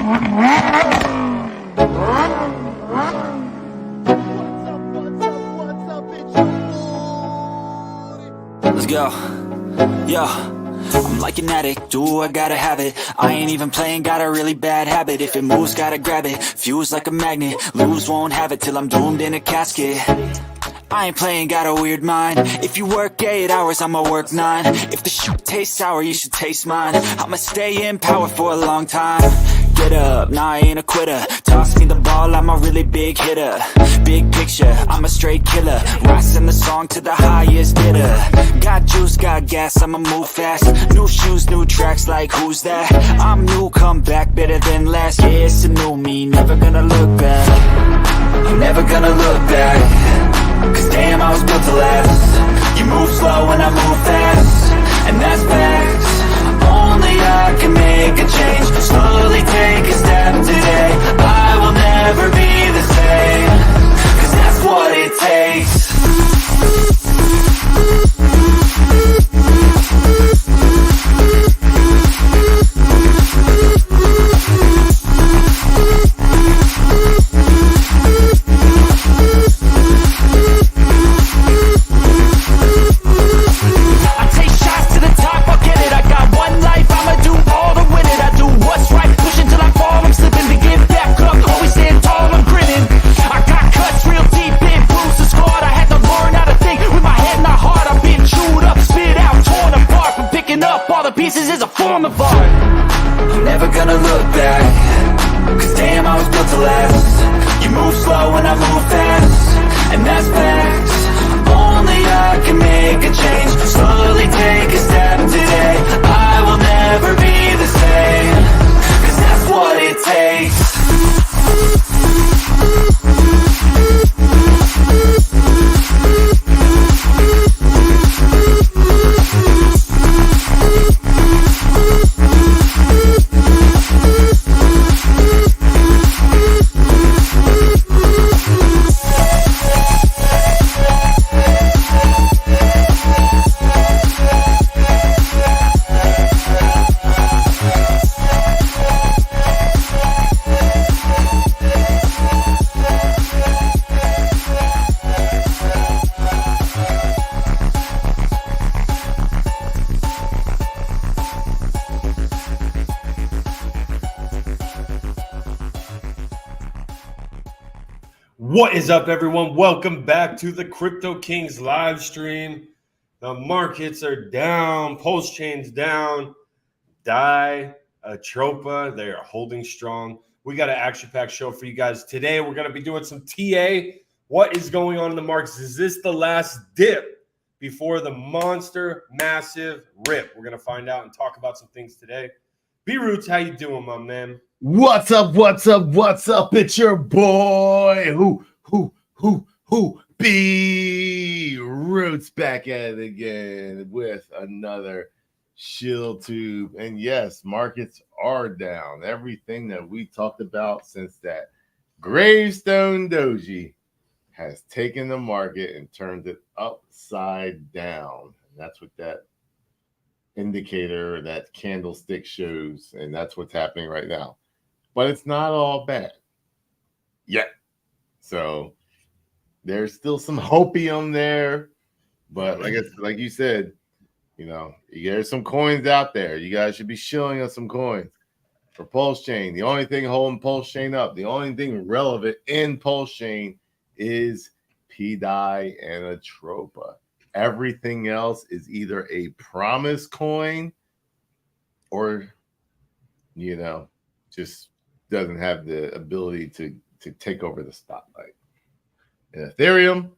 Let's go. Yo, I'm like an addict, do I gotta have it. I ain't even playing, got a really bad habit. If it moves, gotta grab it, fuse like a magnet. Lose, won't have it till I'm doomed in a casket. I ain't playing, got a weird mind. If you work 8 hours, I'ma work 9. If the shit tastes sour, you should taste mine. I'ma stay in power for a long time. Get up, nah, I ain't a quitter. Toss me the ball, I'm a really big hitter. Big picture, I'm a straight killer. Rising the song to the highest bidder. Got juice, got gas, I'ma move fast. New shoes, new tracks, like who's that? I'm new, come back, better than last. Yeah, it's a new me, never gonna look back. I'm never gonna look back. Cause damn, I was built to last. You move slow and I move fast, and that's facts. Only I can make a change. Slowly take a step today. I will never be the same. Cause that's what it takes. Pieces is a form of art. I'm never gonna look back. Cause damn, I was built to last. You move slow and I move fast, and that's facts. Only I can make a change. Slowly take a step today. I will never be the same. Cause that's what it takes. What is up, everyone? Welcome back to the Crypto Kings live stream. The markets are down, Pulsechain's down, pDAI, ATROPA, they are holding strong. We got an action-packed show for you guys today. We're going to be doing some TA. What is going on in the markets? Is this the last dip before the monster massive rip? We're going to find out and talk about some things today. B-Roots, how you doing, my man? What's up? What's up? What's up? It's your boy, B-Roots back at it again with another shield tube. And yes, markets are down. Everything that we talked about since that gravestone doji has taken the market and turned it upside down. And that's what that indicator, that candlestick shows. And that's what's happening right now. But it's not all bad yet. So there's still some hopium there. But like you said, you know, there's some coins out there. You guys should be shilling us some coins for Pulsechain. The only thing holding Pulsechain up, the only thing relevant in Pulsechain is pDAI and ATROPA. Everything else is either a promise coin or, you know, just doesn't have the ability to take over the spotlight. In Ethereum,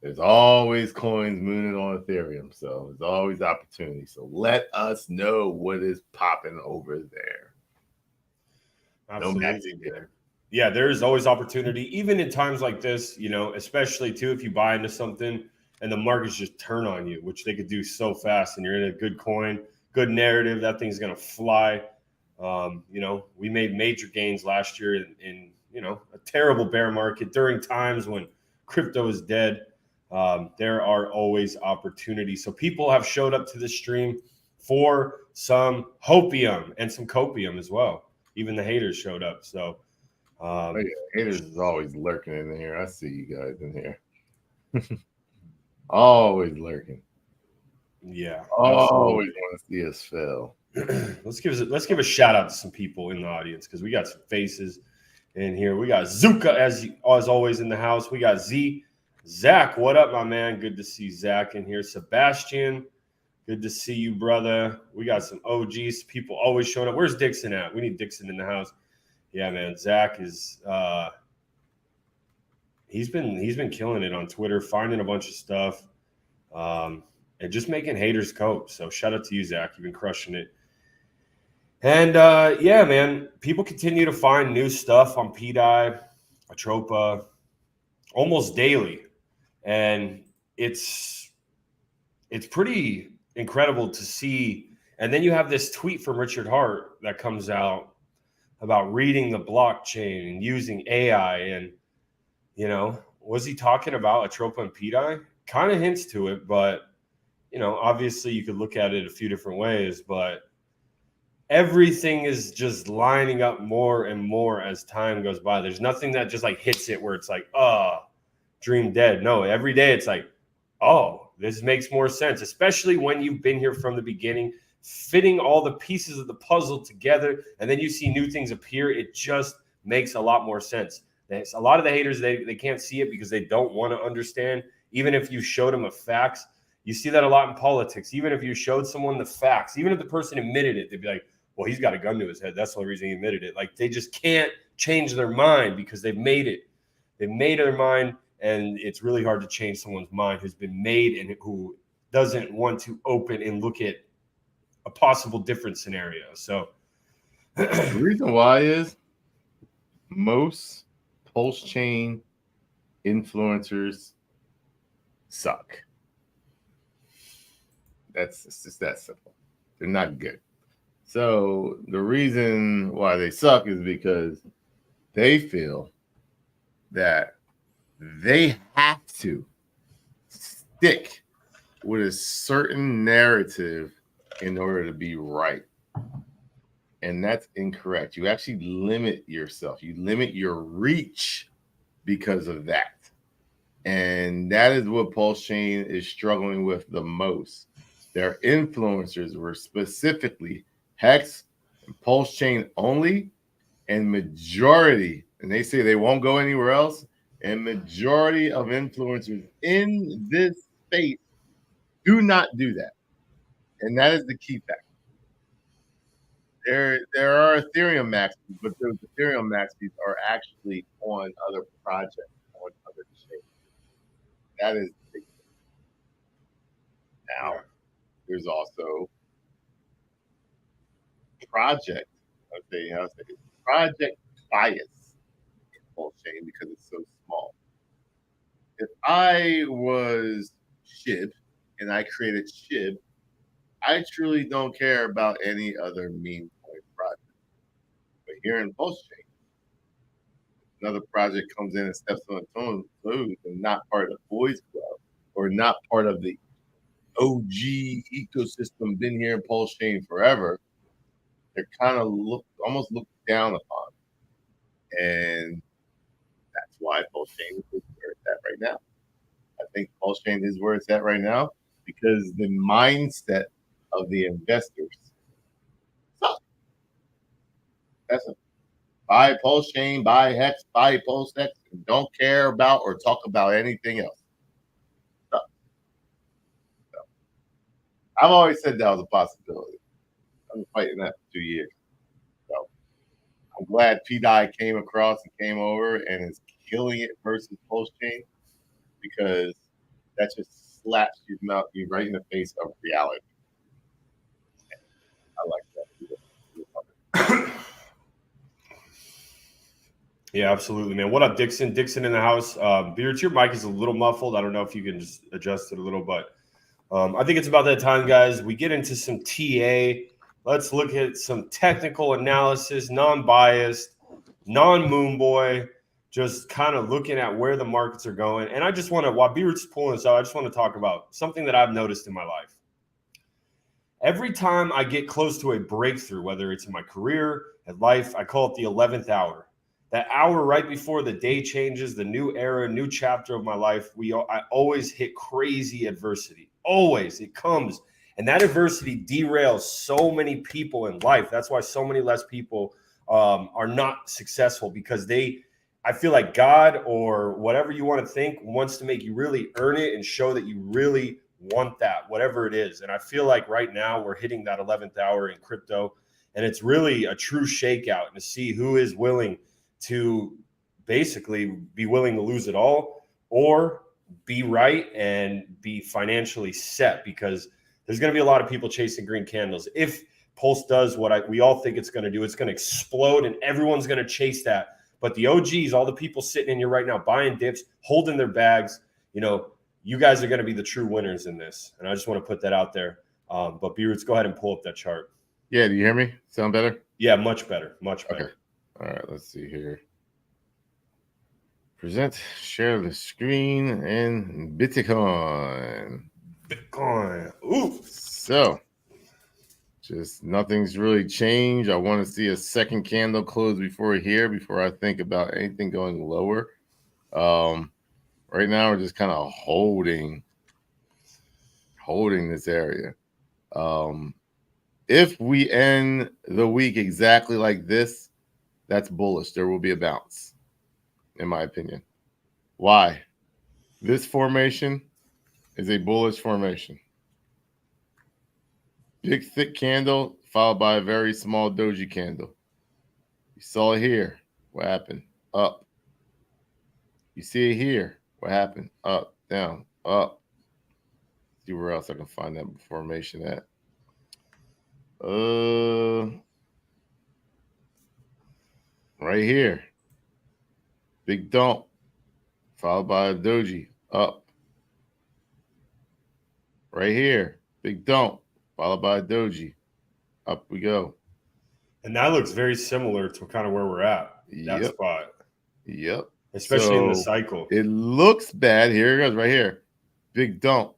there's always coins mooning on Ethereum, so there's always opportunity. So let us know what is popping over there. Absolutely. No magic there. Yeah, there's always opportunity, even in times like this, you know, especially too if you buy into something and the markets just turn on you, which they could do so fast, and you're in a good coin, good narrative, that thing's going to fly. You know, we made major gains last year in, you know, a terrible bear market during times when crypto is dead. There are always opportunities. So people have showed up to this stream for some hopium and some copium as well. even the haters showed up. So, Oh, yeah. Haters is always lurking in here. I see you guys in here. Always lurking. Yeah, Always want to see us fail. let's give a shout out to some people in the audience because we got some faces in here. We got Zuka as always in the house. We got Z, Zach. What up, my man? Good to see Zach in here. Sebastian, good to see you, brother. We got some OGs. People always showing up. Where's Dixon at? We need Dixon in the house. Yeah, man. Zach is he's been killing it on Twitter, finding a bunch of stuff, and just making haters cope. So shout out to you, Zach. You've been crushing it. And yeah, man, people continue to find new stuff on pDAI, ATROPA, almost daily, and it's pretty incredible to see. And then you have this tweet from Richard Hart that comes out about reading the blockchain and using AI, and was he talking about ATROPA and pDAI? Kind of hints to it, but obviously you could look at it a few different ways, but everything is just lining up more and more as time goes by. There's nothing that just like hits it where it's like, oh, dream dead. No, every day it's like, oh, this makes more sense, especially when you've been here from the beginning, fitting all the pieces of the puzzle together, and then you see new things appear. It just makes a lot more sense. A lot of the haters, they can't see it because they don't want to understand. Even if you showed them a facts, you see that a lot in politics. Even if you showed someone the facts, even if the person admitted it, they'd be like, well, he's got a gun to his head. That's the only reason he admitted it. Like, they just can't change their mind because they've made it. They've made their mind, and it's really hard to change someone's mind who's been made and who doesn't want to open and look at a possible different scenario. So the reason why is most Pulsechain influencers suck. It's just that simple. They're not good. So the reason why they suck is because they feel that they have to stick with a certain narrative in order to be right. And that's incorrect. You actually limit yourself. You limit your reach because of that. And that is what Pulsechain is struggling with the most. Their influencers were specifically Hex and Pulsechain only, and majority, and they say they won't go anywhere else, and majority of influencers in this space do not do that. And that is the key factor. There are Ethereum maxis, but those Ethereum maxis are actually on other projects, on other chains. That is the big thing. Now, there's also project bias in Pulsechain because it's so small. If I was SHIB and I created SHIB, I truly don't care about any other meme coin project. But here in Pulsechain, another project comes in and steps on its own toes and not part of the boys club or not part of the OG ecosystem, been here in Pulsechain forever, they're kind of almost looked down upon. And that's why Pulsechain is where it's at right now. I think Pulsechain is where it's at right now because the mindset of the investors suck. That's a buy Pulsechain, buy Hex, buy PulseX, and don't care about or talk about anything else. So, I've always said that was a possibility. I've been fighting that for 2 years. So I'm glad pDAI came across and came over and is killing it versus Pulsechain because that just slaps you right in the face of reality. I like that. yeah, absolutely, man. What up, Dixon? Dixon in the house. Beards, your mic is a little muffled. I don't know if you can just adjust it a little, but I think it's about that time, guys. We get into some TA. Let's look at some technical analysis, non-biased, non-moon boy, just kind of looking at where the markets are going. And I just want to, while Beard's pulling this out, I just want to talk about something that I've noticed in my life. Every time I get close to a breakthrough, whether it's in my career, life, I call it the 11th hour. That hour right before the day changes, the new era, new chapter of my life, I always hit crazy adversity. Always. It comes. And that adversity derails so many people in life. That's why so many less people are not successful, because I feel like God, or whatever you want to think, wants to make you really earn it and show that you really want that, whatever it is. And I feel like right now we're hitting that 11th hour in crypto, and it's really a true shakeout, and to see who is willing to basically be willing to lose it all, or be right and be financially set, because there's going to be a lot of people chasing green candles. If Pulse does what we all think it's going to do, it's going to explode and everyone's going to chase that. But the OGs, all the people sitting in here right now buying dips, holding their bags, you guys are going to be the true winners in this. And I just want to put that out there. But B-Roots, go ahead and pull up that chart. Yeah, do you hear me? Sound better? Yeah, much better. Much better. Okay. All right, let's see here. Present, share the screen, and Bitcoin. Ooh. So, just nothing's really changed. I want to see a second candle close before I think about anything going lower. Right now, we're just kind of holding this area. If we end the week exactly like this, that's bullish. There will be a bounce, in my opinion. Why? This formation is a bullish formation. Big, thick candle followed by a very small doji candle. You saw it here. What happened? Up. You see it here. What happened? Up, down, up. See where else I can find that formation at. Right here. Big dump. Followed by a doji. Up. Right here. Big dump. Followed by a doji. Up we go. And that looks very similar to kind of where we're at. That spot. Yep. Especially in the cycle. It looks bad. Here it goes right here. Big dump.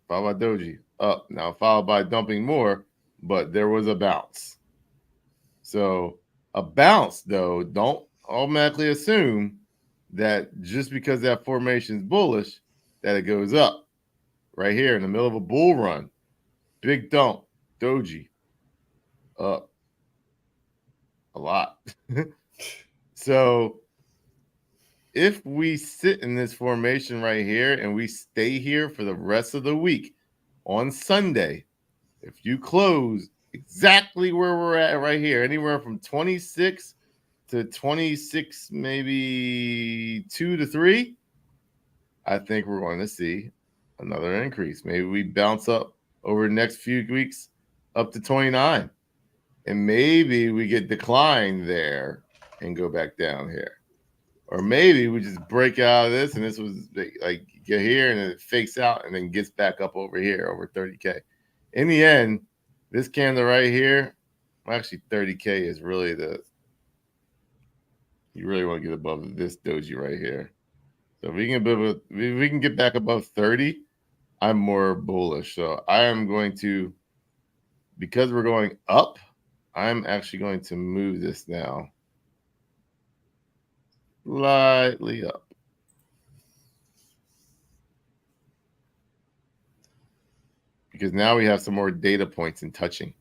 Followed by doji. Up. Now followed by dumping more, but there was a bounce. So a bounce, though, don't automatically assume that just because that formation is bullish, that it goes up. Right here in the middle of a bull run. Big dump. Doji. Up. A lot. So if we sit in this formation right here and we stay here for the rest of the week on Sunday, if you close exactly where we're at right here, anywhere from 26 to 26, maybe 2 to 3, I think we're going to see another increase. Maybe we bounce up over the next few weeks up to 29. And maybe we get declined there and go back down here. Or maybe we just break out of this and this was like get here and then it fakes out and then gets back up over here over 30K. In the end, this candle right here, actually 30K is really you really want to get above this doji right here. So if we can get back above 30, I'm more bullish. So I am going to, because we're going up, I'm actually going to move this now slightly up. Because now we have some more data points in touching.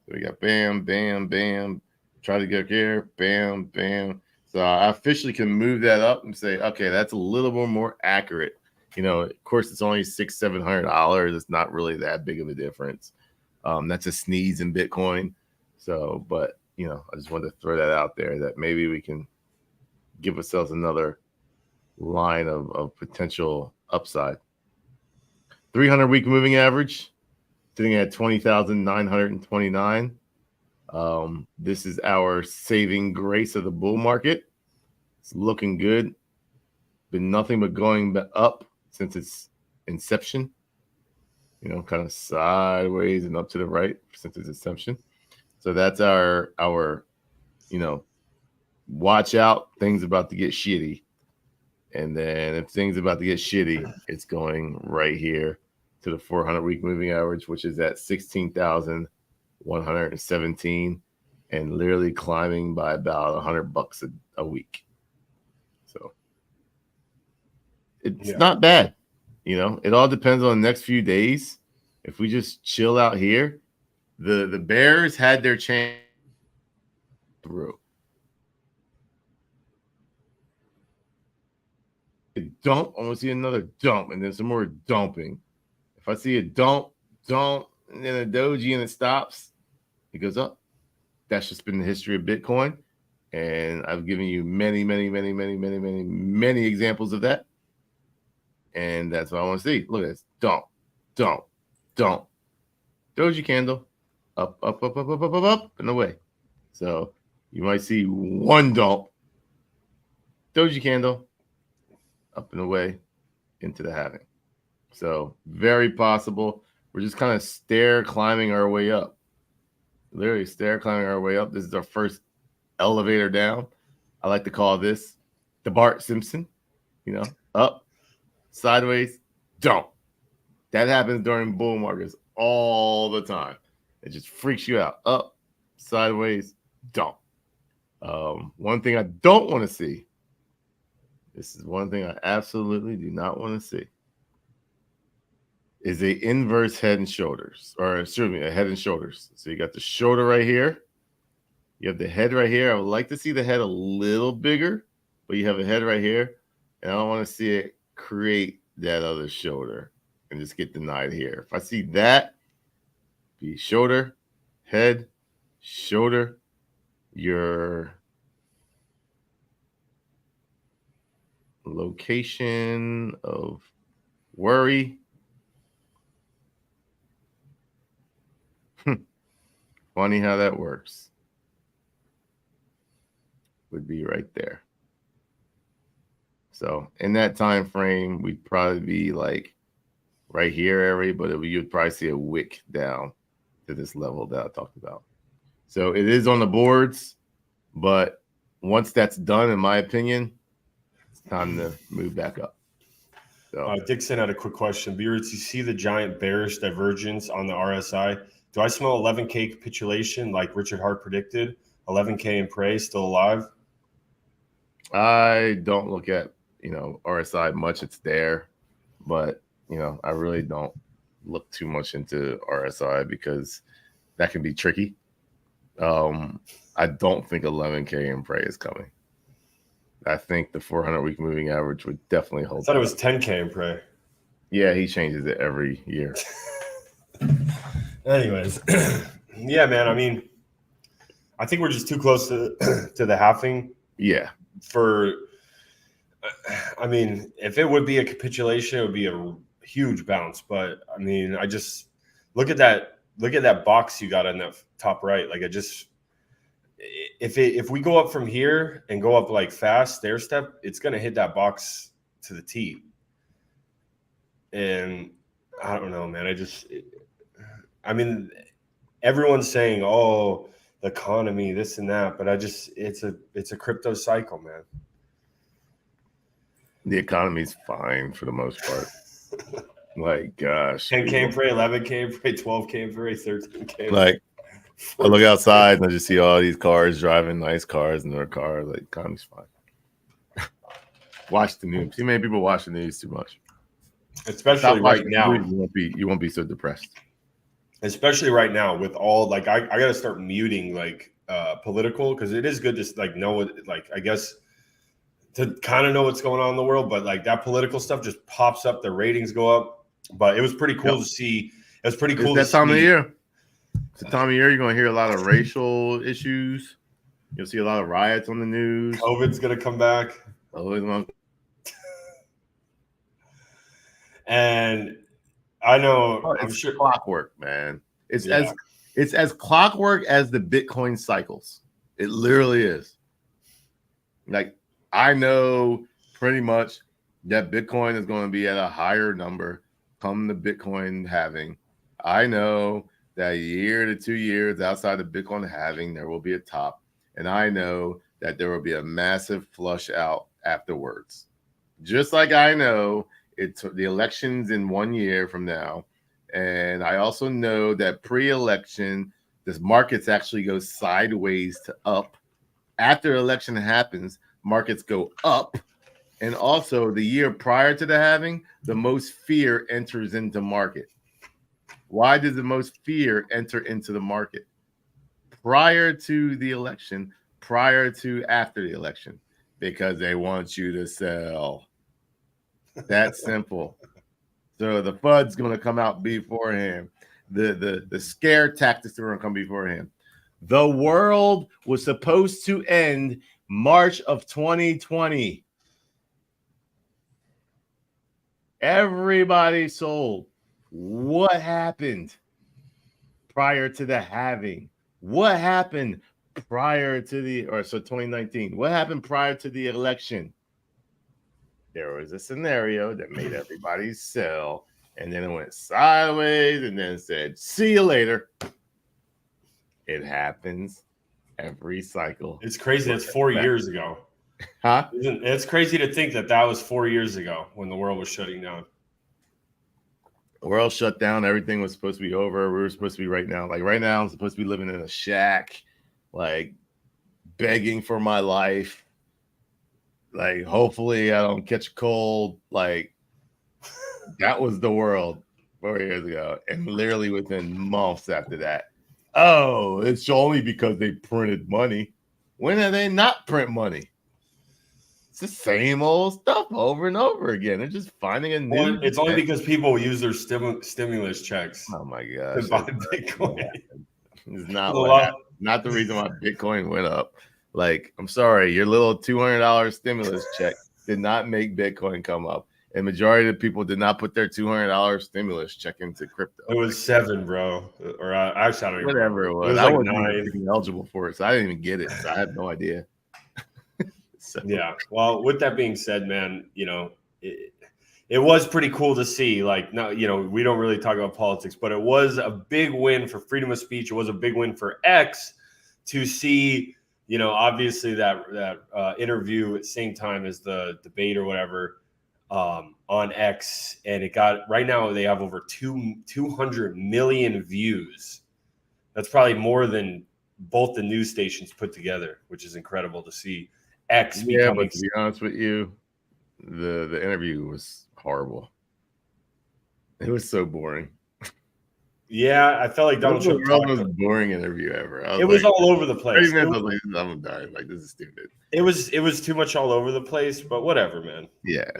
So we got bam, bam, bam. Try to get here, bam, bam. So I officially can move that up and say, okay, that's a little bit more accurate. Of course, it's only $600-700. It's not really that big of a difference. That's a sneeze in Bitcoin. So, but I just wanted to throw that out there that maybe we can give ourselves another line of potential upside. 300-week moving average sitting at 20,929. This is our saving grace of the bull market. It's looking good. Been nothing but going up since its inception. Kind of sideways and up to the right since its inception. So that's our watch out. Things about to get shitty. And then if things about to get shitty, it's going right here to the 400-week moving average, which is at 16,117. and literally climbing by about $100 a week. So it's not bad. You know, it all depends on the next few days. If we just chill out here, the Bears had their chance through. A dump, I want to see another dump, and then some more dumping. If I see a dump, and then a doji and it stops, it goes up. That's just been the history of Bitcoin. And I've given you many examples of that. And that's what I want to see. Look at this. Dump. Doji candle. Up, and away. So you might see one dump. Doji candle. Up and away into the halving. So very possible. We're just kind of stair climbing our way up. Literally stair climbing our way up. This is our first elevator down. I like to call this the Bart Simpson. You know, up, sideways, dump. That happens during bull markets all the time. It just freaks you out. Up, sideways, dump. One thing I don't want to see. This is one thing I absolutely do not want to see. Is a inverse head and shoulders, or excuse me, a head and shoulders. So you got the shoulder right here. You have the head right here. I would like to see the head a little bigger, but you have a head right here. And I don't want to see it create that other shoulder and just get denied here. If I see that, be shoulder, head, shoulder, your location of worry. Funny how that works. Would be right there. So in that time frame, we'd probably be like right here area, but you'd probably see a wick down to this level that I talked about. So it is on the boards, but once that's done, in my opinion, it's time to move back up. So Dixon had a quick question. Beards, you see the giant bearish divergence on the RSI. Do I smell 11K capitulation like Richard Hart predicted? 11K in prey still alive? I don't look at, RSI much. It's there, but, I really don't look too much into RSI because that can be tricky. I don't think 11K in prey is coming. I think the 400-week moving average would definitely hold. I thought it was 10K in prey. Yeah, he changes it every year. Anyways, yeah, man. I mean, I think we're just too close to the halving. Yeah. I mean, if it would be a capitulation, it would be a huge bounce. But I mean, I just look at that box you got on that top right. Like, if we go up from here and go up like fast stair step, it's gonna hit that box to the T. And I don't know, man. I mean, everyone's saying, "Oh, the economy, this and that," but it's a crypto cycle, man. The economy's fine for the most part. Like, gosh, 10K in prey, 11K in prey, 12K in prey, 13K. Like, I look outside and I just see all these cars driving nice cars in their cars. Like, economy's fine. Watch the news. Too many people watch the news too much. Especially right now, you won't be so depressed. Especially right now with all like I got to start muting like political, because it is good to like know what, like, I guess to kind of know what's going on in the world, but like that political stuff just pops up, the ratings go up. But it was pretty cool to see. It was pretty cool. It's that time of year. It's the time of year you're going to hear a lot of racial issues. You'll see a lot of riots on the news. COVID's going to come back. And I know, I'm sure clockwork, man. It's as clockwork as the Bitcoin cycles. It literally is. Like, I know pretty much that Bitcoin is going to be at a higher number come the Bitcoin halving. I know that a year to 2 years outside of Bitcoin halving, there will be a top. And I know that there will be a massive flush out afterwards. Just like I know the election's in 1 year from now. And I also know that pre-election, This markets actually go sideways to up. After election happens, markets go up. And also the year prior to the halving, the most fear enters into market. Why does the most fear enter into the market? Prior to the election, prior to after the election, because they want you to sell. That's simple. So the FUD's going to come out beforehand. The scare tactics are going to come beforehand. The world was supposed to end March of 2020. Everybody sold. What happened prior to the halving? What happened prior to 2019? What happened prior to the election? There was a scenario that made everybody sell, and then it went sideways, and then said, "See you later." It happens every cycle. It's crazy. That's 4 years ago. Huh? It's crazy to think that was 4 years ago when the world was shutting down. The world shut down. Everything was supposed to be over. We were supposed to be right now. Like right now, I'm supposed to be living in a shack, like begging for my life. Like hopefully I don't catch a cold. Like that was the world 4 years ago. And literally within months after that, oh, it's only because they printed money. When are they not print money? It's the same old stuff over and over again. They're just finding a new. It's only because people use their stimulus checks. Oh my gosh! To buy Bitcoin. It's not not the reason why Bitcoin went up. Like, I'm sorry, your little $200 stimulus check did not make Bitcoin come up. And majority of the people did not put their $200 stimulus check into crypto. It was 7, bro. Or actually, I don't even whatever it was. It was I like wasn't 9. even eligible for it, so I didn't even get it. So I had no idea. So. Yeah. Well, with that being said, man, it was pretty cool to see. Like, no, we don't really talk about politics, but it was a big win for freedom of speech. It was a big win for X to see, obviously that interview at the same time as the debate or whatever on X, and it got right now they have over 200 million views. That's probably more than both the news stations put together, which is incredible to see. X becoming. But to be honest with you, the interview was horrible. It was so boring. Yeah, I felt like Donald Trump was the most boring interview ever. It was all over the place. 30 minutes, I was like, I'm dying. Like, this is stupid. It was too much all over the place, but whatever, man. Yeah.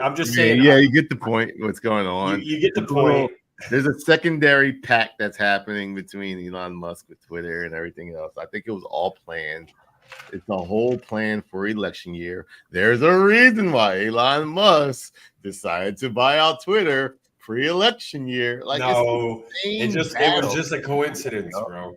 I'm just saying. Yeah, you get the point. What's going on? You get the point. There's a secondary pact that's happening between Elon Musk with Twitter and everything else. I think it was all planned. It's a whole plan for election year. There's a reason why Elon Musk decided to buy out Twitter pre-election year. Like, no, it was just a coincidence, bro.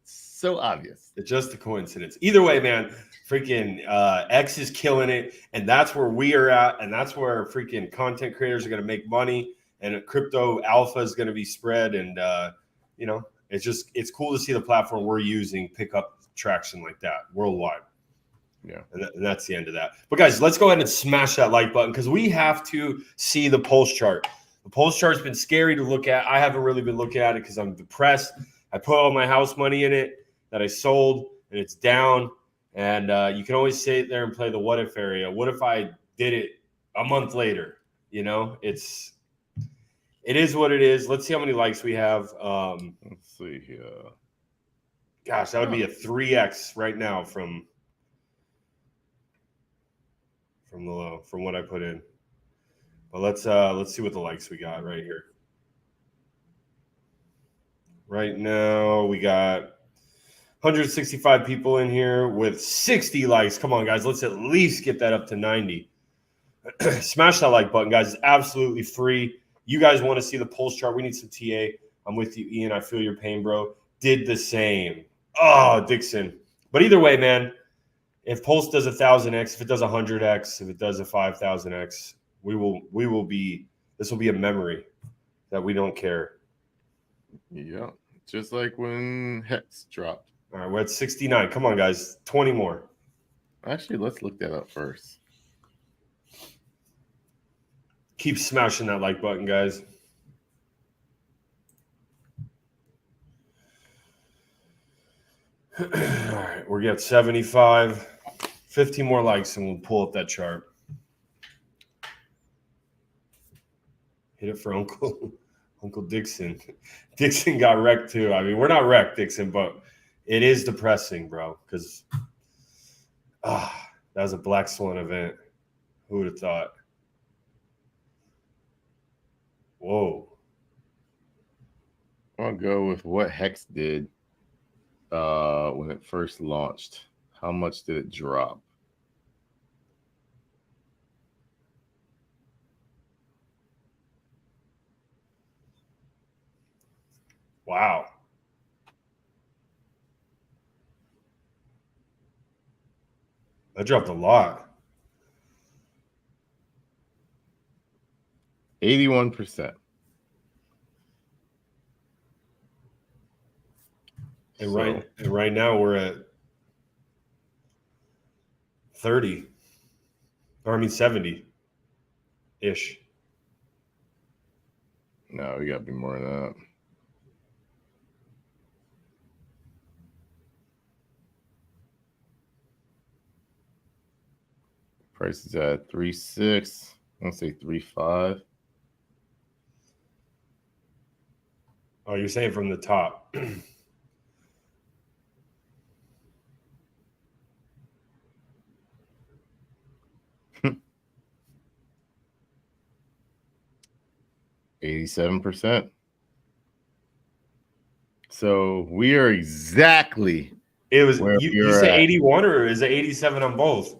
So obvious. It's just a coincidence. Either way, man, freaking X is killing it, and that's where we are at, and that's where freaking content creators are going to make money, and crypto alpha is going to be spread, and it's cool to see the platform we're using pick up traction like that worldwide. Yeah, and that's the end of that. But guys, let's go ahead and smash that like button because we have to see the pulse chart. The pulse chart's been scary to look at. I haven't really been looking at it because I'm depressed. I put all my house money in it that I sold, and it's down. And you can always sit there and play the what if area. What if I did it a month later? It is what it is. Let's see how many likes we have. Let's see here. Gosh, that would be a 3x right now from the low, from what I put in. But let's see what the likes we got right here. Right now we got 165 people in here with 60 likes. Come on, guys, let's at least get that up to 90. Smash that like button, guys. It's absolutely free. You guys want to see the pulse chart? We need some TA. I'm with you, Ian. I feel your pain, bro. Did the same. Oh, Dixon. But either way, man, if Pulse does 1,000x, if it does 100x, if it does a 5,000x, this will be a memory that we don't care. Yeah, just like when Hex dropped. All right, we're at 69. Come on, guys. 20 more. Actually, let's look that up first. Keep smashing that like button, guys. All right, we're at 75. 15 more likes and we'll pull up that chart. Hit it for Uncle Dixon. Dixon got wrecked too. I mean, we're not wrecked, Dixon, but it is depressing, bro, because that was a black swan event. Who would have thought? Whoa. I'll go with what Hex did when it first launched. How much did it drop? Wow. That dropped a lot. 81%. And right now we're at 30. Or I mean 70-ish. No, we gotta be more than that. Price is at 3.6. I'm gonna say 3.5. Oh, you're saying from the top. 87%. So we are exactly It was where you said 81 or is it 87 on both?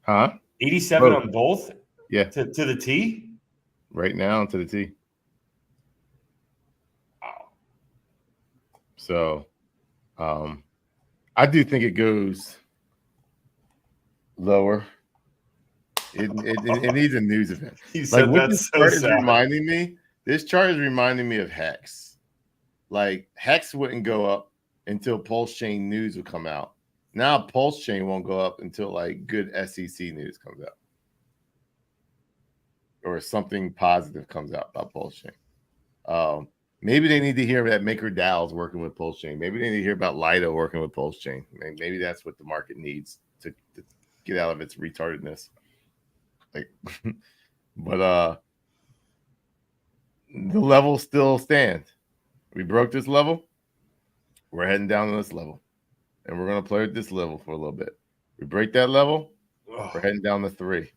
Huh? 87 Both. on both? Yeah. To the T? Right now to the T. Wow. So I do think it goes lower. It needs a news event. You said what that's this so chart is sad. reminding me. This chart is reminding me of Hex. Like Hex wouldn't go up until Pulsechain news would come out. Now Pulsechain won't go up until like good SEC news comes out. Or something positive comes out about Pulsechain. Maybe they need to hear that MakerDAO is working with Pulsechain. Maybe they need to hear about Lido working with Pulsechain. Maybe that's what the market needs to get out of its retardedness. Like, but the level still stands. We broke this level. We're heading down to this level, and we're gonna play at this level for a little bit. We break that level. We're heading down to 3.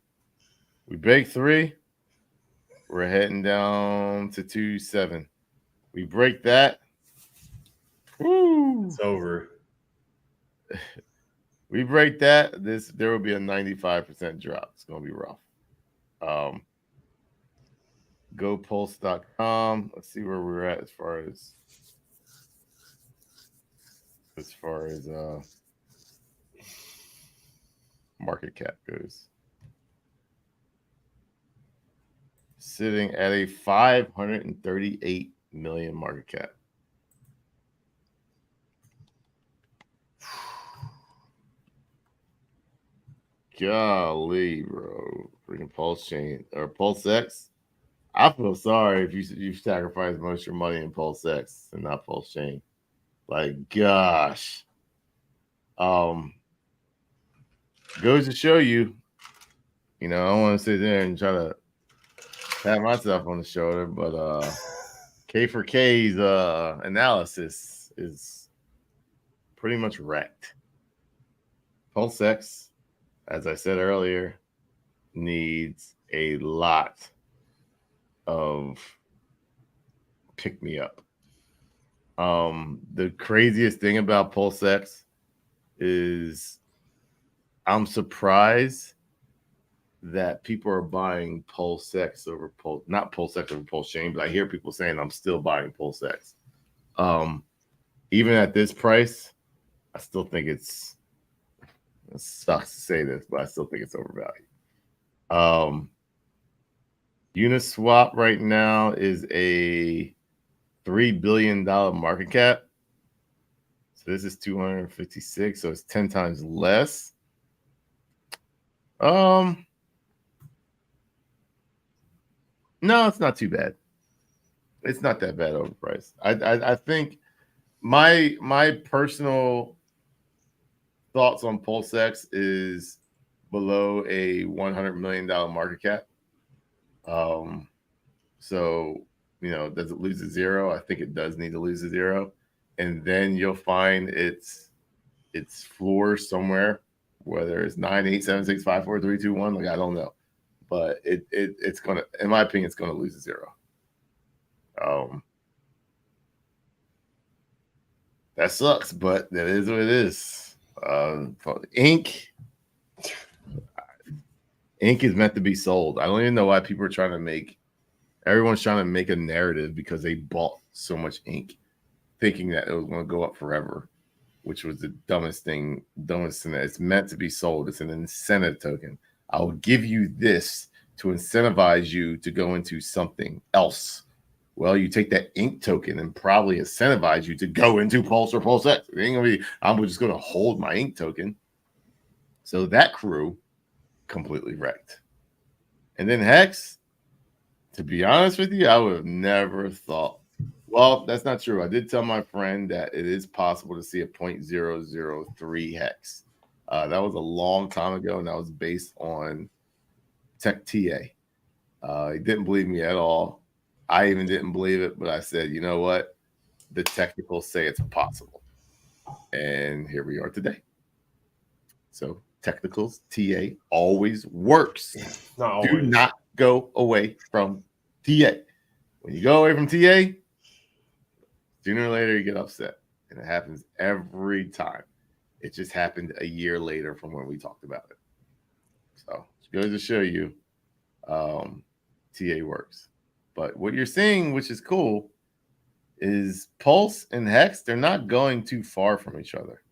We break 3. We're heading down to 2.7. We break that. Woo! It's over. We break that. There will be a 95% drop. It's gonna be rough. GoPulse.com. Let's see where we're at as far as market cap goes. Sitting at a 538 million market cap. Golly, bro. Freaking Pulsechain or PulseX. I feel sorry if you sacrifice most of your money in PulseX and not Pulsechain. Like, gosh. Goes to show you, I don't want to sit there and try to pat myself on the shoulder, but K4K's analysis is pretty much wrecked. PulseX, as I said earlier, needs a lot of pick me up. The craziest thing about PulseX is I'm surprised that people are buying PulseX over not PulseX over Pulsechain, but I hear people saying I'm still buying PulseX. Even at this price, I still think it sucks to say this, but I still think it's overvalued. Uniswap right now is a $3 billion market cap. So this is 256, so it's 10 times less. No, it's not too bad. It's not that bad overpriced. I think my personal thoughts on PulseX is below a $100 million market cap. So, does it lose to zero? I think it does need to lose to zero. And then you'll find its floor somewhere, whether it's 9, 8, 7, 6, 5, 4, 3, 2, 1. Like, I don't know. But it's gonna, in my opinion, it's gonna lose to zero. That sucks, but that is what it is. Ink is meant to be sold. I don't even know why people are trying to everyone's trying to make a narrative because they bought so much ink, thinking that it was going to go up forever, which was the dumbest thing. It's meant to be sold. It's an incentive token. I will give you this to incentivize you to go into something else. Well, you take that ink token and probably incentivize you to go into Pulse or PulseX. It ain't gonna be, I'm just going to hold my ink token. So that crew completely wrecked. And then Hex, to be honest with you, I would have never thought. Well, that's not true. I did tell my friend that it is possible to see a 0.003 Hex. That was a long time ago, and that was based on Tech TA. He didn't believe me at all. I even didn't believe it, but I said, you know what? The technicals say it's possible. And here we are today. So technicals, TA always works. Not always. Do not go away from TA. When you go away from TA, sooner or later you get upset. And it happens every time. It just happened a year later from when we talked about it. So it goes to show you TA works. But what you're seeing, which is cool, is Pulse and Hex, they're not going too far from each other.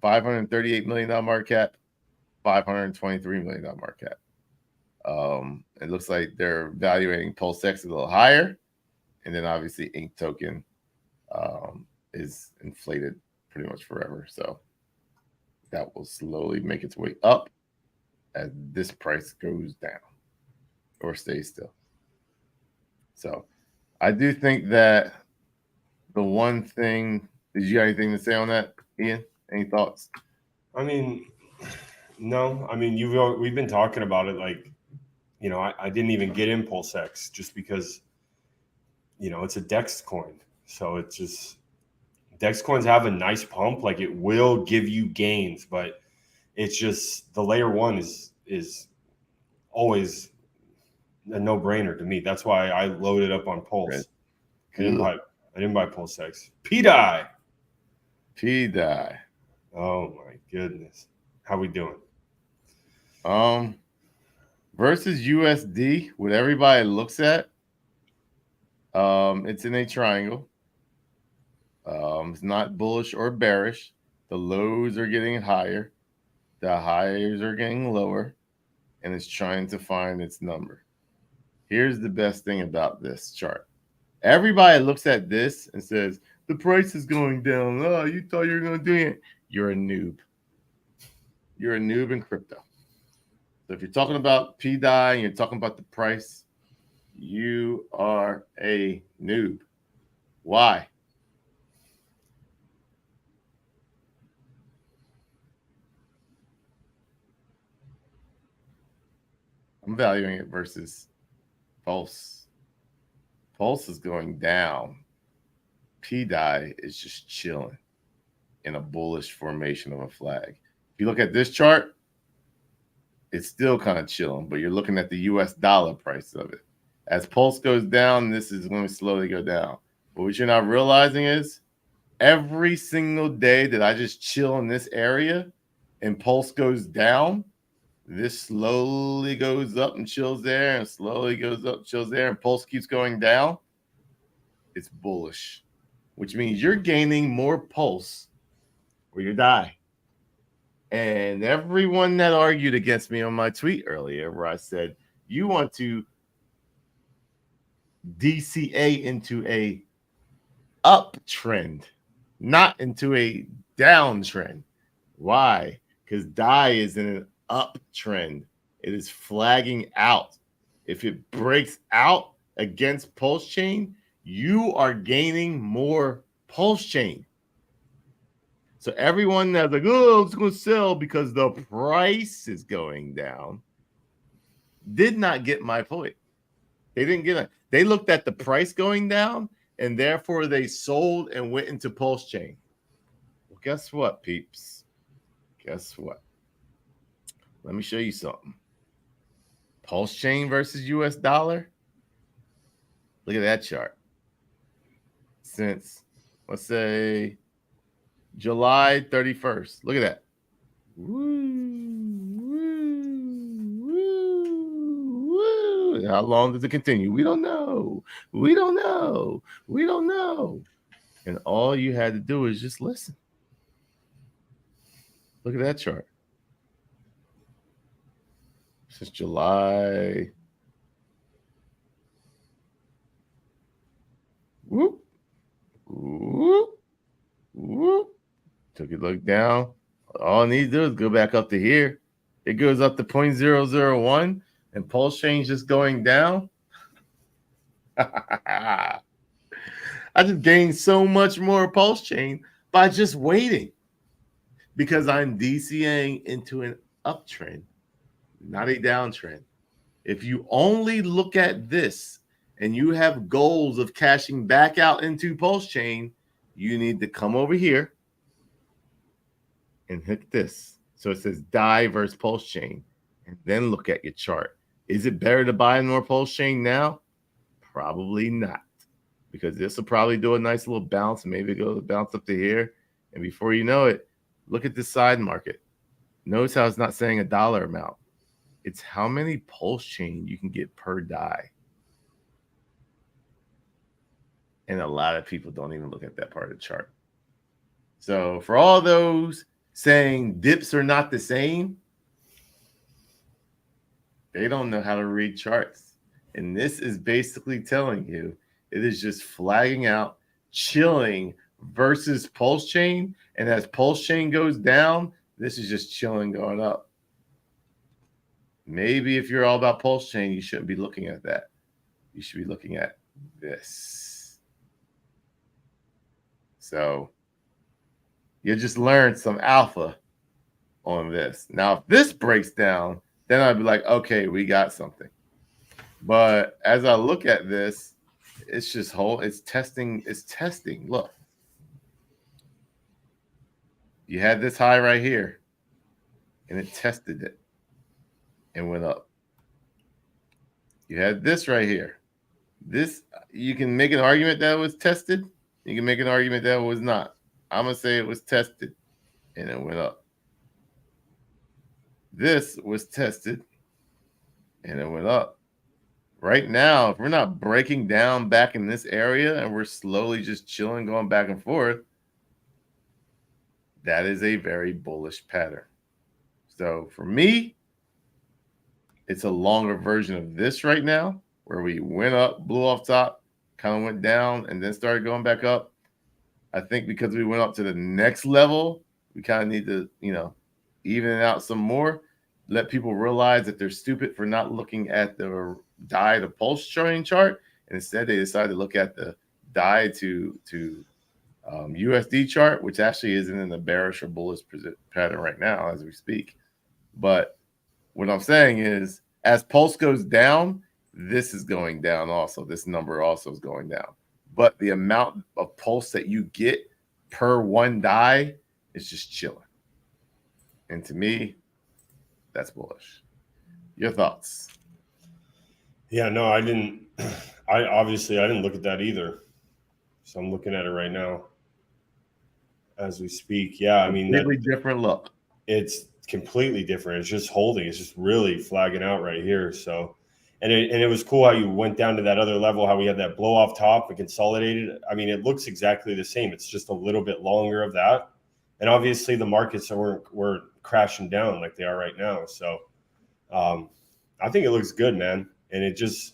$538 million market cap, $523 million market cap. It looks like they're evaluating Pulsex a little higher, and then obviously Ink token is inflated pretty much forever. So that will slowly make its way up as this price goes down or stays still. So I do think that the one thing, did you have anything to say on that, Ian? Any thoughts? I mean, no. I mean, we've been talking about it. Like, I didn't even get in PulseX just because, it's a DEX coin. So it's just, DEX coins have a nice pump. Like, it will give you gains, but it's just the layer one is always a no-brainer to me. That's why I loaded up on Pulse. Right. I didn't buy PulseX. pDAI. Oh my goodness. How we doing? Versus USD, what everybody looks at, it's in a triangle. It's not bullish or bearish. The lows are getting higher. The highs are getting lower. And it's trying to find its number. Here's the best thing about this chart. Everybody looks at this and says, the price is going down. Oh, you thought you were going to do it. You're a noob. You're a noob in crypto. So if you're talking about pDAI and you're talking about the price, you are a noob. Why? I'm valuing it versus Pulse. Pulse is going down. pDAI is just chilling in a bullish formation of a flag. If you look at this chart, it's still kind of chilling, but you're looking at the US dollar price of it. As Pulse goes down, this is going to slowly go down. But what you're not realizing is every single day that I just chill in this area and Pulse goes down, this slowly goes up and chills there and slowly goes up, chills there, and Pulse keeps going down. It's bullish, which means you're gaining more Pulse or you die. And everyone that argued against me on my tweet earlier where I said, you want to DCA into a uptrend, not into a downtrend. Why? Because DAI is in an uptrend. It is flagging out. If it breaks out against Pulsechain, you are gaining more Pulsechain. So everyone that's like, oh, it's going to sell because the price is going down, did not get my point. They didn't get it. They looked at the price going down, and therefore they sold and went into Pulsechain. Well, guess what, peeps? Guess what? Let me show you something. Pulsechain versus US dollar. Look at that chart. Since, let's say, July 31st. Look at that. Woo, woo, woo, woo. How long does it continue? We don't know. We don't know. We don't know. And all you had to do is just listen. Look at that chart. Since July. Whoop. Whoop. Whoop. Took a look down. All it needs to do is go back up to here. It goes up to 0.001 and Pulsechain just going down. I just gained so much more Pulsechain by just waiting because I'm DCAing into an uptrend, not a downtrend. If you only look at this and you have goals of cashing back out into Pulsechain, you need to come over here and hit this. So it says DAI versus Pulsechain, and then look at your chart. Is it better to buy more Pulsechain now? Probably not, because this will probably do a nice little bounce. Maybe go bounce up to here, and before you know it, look at the side market. Notice how it's not saying a dollar amount. It's how many Pulsechain you can get per DAI. And a lot of people don't even look at that part of the chart. So for all those saying dips are not the same, they don't know how to read charts. And this is basically telling you it is just flagging out, chilling versus Pulsechain. And as Pulsechain goes down, this is just chilling going up. Maybe if you're all about Pulsechain, you shouldn't be looking at that. You should be looking at this. So you just learned some alpha on this. Now, if this breaks down, then I'd be like, okay, we got something. But as I look at this, it's just it's testing. Look, you had this high right here, and it tested it and went up. You had this right here. This, you can make an argument that it was tested. You can make an argument that it was not. I'm going to say it was tested, and it went up. This was tested, and it went up. Right now, if we're not breaking down back in this area and we're slowly just chilling, going back and forth, that is a very bullish pattern. So for me, it's a longer version of this right now, where we went up, blew off top, kind of went down, and then started going back up. I think because we went up to the next level, we kind of need to, even it out some more, let people realize that they're stupid for not looking at the DAI to Pulsechain chart, and instead they decided to look at the DAI to USD chart, which actually isn't in the bearish or bullish pattern right now as we speak. But what I'm saying is, as Pulse goes down, this is going down also. This number also is going down. But the amount of Pulse that you get per one DAI is just chilling. And to me, that's bullish. Your thoughts? Yeah, no, I didn't. I didn't look at that either. So I'm looking at it right now as we speak. Yeah, I mean, completely different look. It's completely different. It's just holding. It's just really flagging out right here. So, and it was cool how you went down to that other level, how we had that blow off top and consolidated. I mean, it looks exactly the same. It's just a little bit longer of that. And obviously the markets weren't crashing down like they are right now. So I think it looks good, man. And it's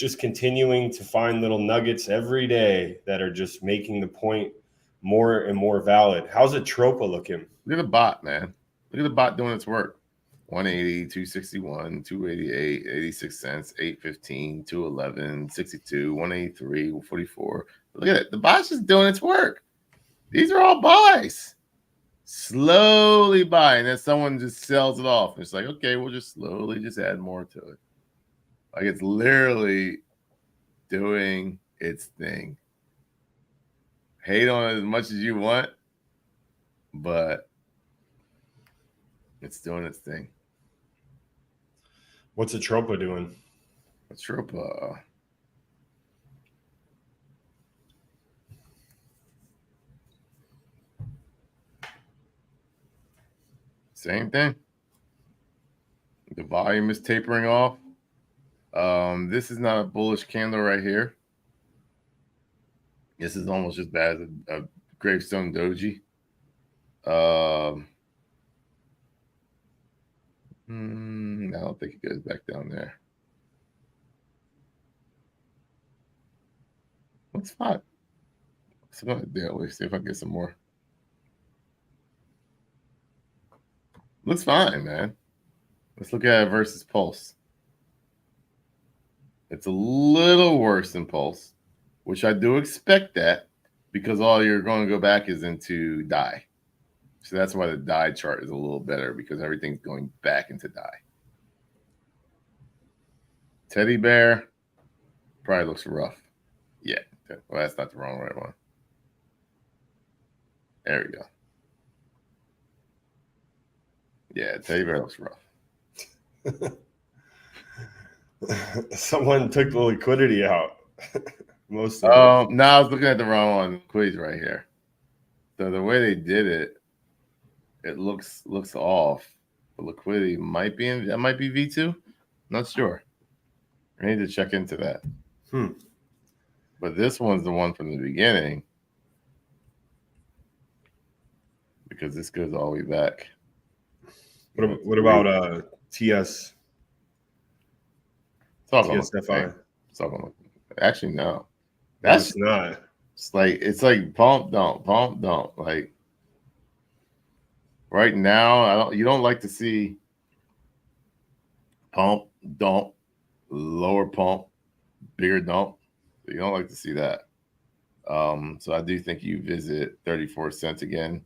just continuing to find little nuggets every day that are just making the point more and more valid. How's ATROPA looking? Look at the bot, man. Look at the bot doing its work. 180, 261, 288, 86 cents, 815, 211, 62, 183, 44. Look at it. The bot's just doing its work. These are all buys. Slowly buy, and then someone just sells it off. It's like, okay, we'll just slowly just add more to it. Like it's literally doing its thing. Hate on it as much as you want, but it's doing its thing. What's ATROPA doing? ATROPA. Same thing. The volume is tapering off. This is not a bullish candle right here. This is almost as bad as a gravestone doji. I don't think it goes back down there. Looks fine. So I'm gonna see if I can get some more. Looks fine, man. Let's look at it versus Pulse. It's a little worse than Pulse, which I do expect that because all you're going to go back is into DAI. So that's why the DAI chart is a little better because everything's going back into DAI. Teddy bear probably looks rough. Yeah. Well, that's not the right one. There we go. Yeah, teddy bear looks rough. Someone took the liquidity out. Most of it. No, I was looking at the wrong one. Quiz right here. So the way they did it, it looks off. The liquidity might be that might be V2. Not sure. I need to check into that. But this one's the one from the beginning because this goes all the way back. What about TS? TSFI. Actually, no. That's not. It's like pump dump. Like right now, you don't like to see pump dump, lower pump, bigger dump. You don't like to see that. So I do think you visit 34 cents again,